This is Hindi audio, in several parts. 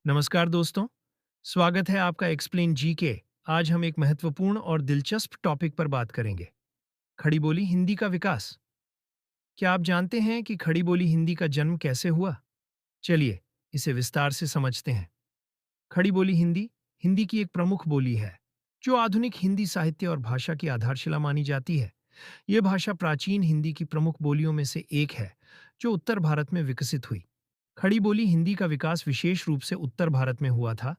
नमस्कार दोस्तों, स्वागत है आपका एक्सप्लेन जी के। आज हम एक महत्वपूर्ण और दिलचस्प टॉपिक पर बात करेंगे, खड़ी बोली हिंदी का विकास। क्या आप जानते हैं कि खड़ी बोली हिंदी का जन्म कैसे हुआ? चलिए, इसे विस्तार से समझते हैं। खड़ी बोली हिंदी, हिंदी की एक प्रमुख बोली है, जो आधुनिक हिंदी साहित्य और भाषा की आधारशिला मानी जाती है। यह भाषा प्राचीन हिंदी की प्रमुख बोलियों में से एक है, जो उत्तर भारत में विकसित हुई। खड़ी बोली हिंदी का विकास विशेष रूप से उत्तर भारत में हुआ था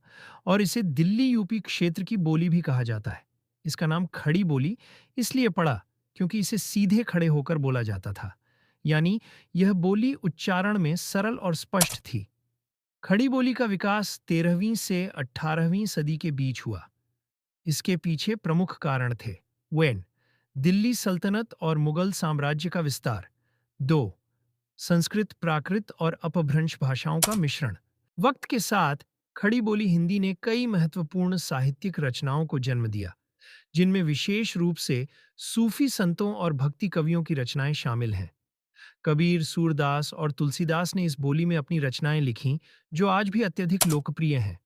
और इसे दिल्ली यूपी क्षेत्र की बोली भी कहा जाता है। इसका नाम खड़ी बोली इसलिए पड़ा क्योंकि इसे सीधे खड़े होकर बोला जाता था, यानी यह बोली उच्चारण में सरल और स्पष्ट थी। खड़ी बोली का विकास 13वीं से 18वीं सदी के बीच हुआ। इसके पीछे प्रमुख कारण थे। वन, दिल्ली सल्तनत और मुगल साम्राज्य का विस्तार। दो, संस्कृत, प्राकृत और अपभ्रंश भाषाओं का मिश्रण। वक्त के साथ खड़ी बोली हिंदी ने कई महत्वपूर्ण साहित्यिक रचनाओं को जन्म दिया, जिनमें विशेष रूप से सूफी संतों और भक्ति कवियों की रचनाएं शामिल हैं। कबीर, सूरदास और तुलसीदास ने इस बोली में अपनी रचनाएं लिखीं, जो आज भी अत्यधिक लोकप्रिय हैं।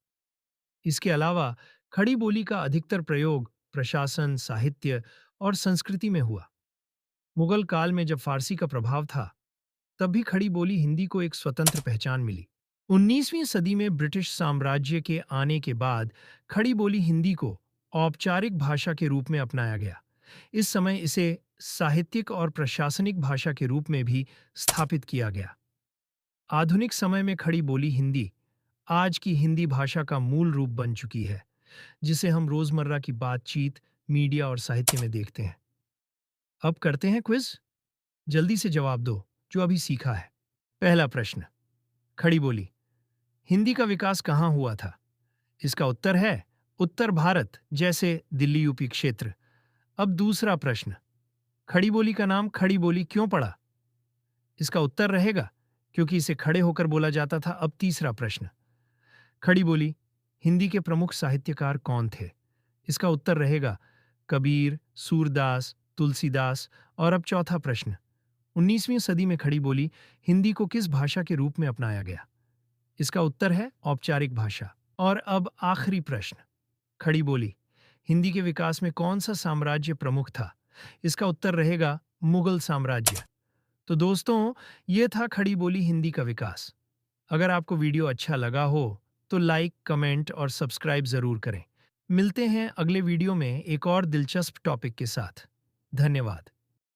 इसके अलावा खड़ी बोली का अधिकतर प्रयोग प्रशासन, साहित्य और संस्कृति में हुआ। मुगल काल में जब फारसी का प्रभाव था, तब भी खड़ी बोली हिंदी को एक स्वतंत्र पहचान मिली। 19वीं सदी में ब्रिटिश साम्राज्य के आने के बाद खड़ी बोली हिंदी को औपचारिक भाषा के रूप में अपनाया गया। इस समय इसे साहित्यिक और प्रशासनिक भाषा के रूप में भी स्थापित किया गया। आधुनिक समय में खड़ी बोली हिंदी आज की हिंदी भाषा का मूल रूप बन चुकी है, जिसे हम रोजमर्रा की बातचीत, मीडिया और साहित्य में देखते हैं। अब करते हैं क्विज। जल्दी से जवाब दो जो अभी सीखा है। पहला प्रश्न, खड़ी बोली हिंदी का विकास कहाँ हुआ था? इसका उत्तर है उत्तर भारत, जैसे दिल्ली यूपी क्षेत्र। अब दूसरा प्रश्न, खड़ी बोली का नाम खड़ी बोली क्यों पड़ा? इसका उत्तर रहेगा क्योंकि इसे खड़े होकर बोला जाता था। अब तीसरा प्रश्न, खड़ी बोली हिंदी के प्रमुख साहित्यकार कौन थे? इसका उत्तर रहेगा कबीर, सूरदास, तुलसीदास। और अब चौथा प्रश्न, 19वीं सदी में खड़ी बोली हिंदी को किस भाषा के रूप में अपनाया गया? इसका उत्तर है औपचारिक भाषा। और अब आखिरी प्रश्न, खड़ी बोली हिंदी के विकास में कौन सा साम्राज्य प्रमुख था? इसका उत्तर रहेगा मुगल साम्राज्य। तो दोस्तों, ये था खड़ी बोली हिंदी का विकास। अगर आपको वीडियो अच्छा लगा हो तो लाइक, कमेंट और सब्सक्राइब जरूर करें। मिलते हैं अगले वीडियो में एक और दिलचस्प टॉपिक के साथ। धन्यवाद।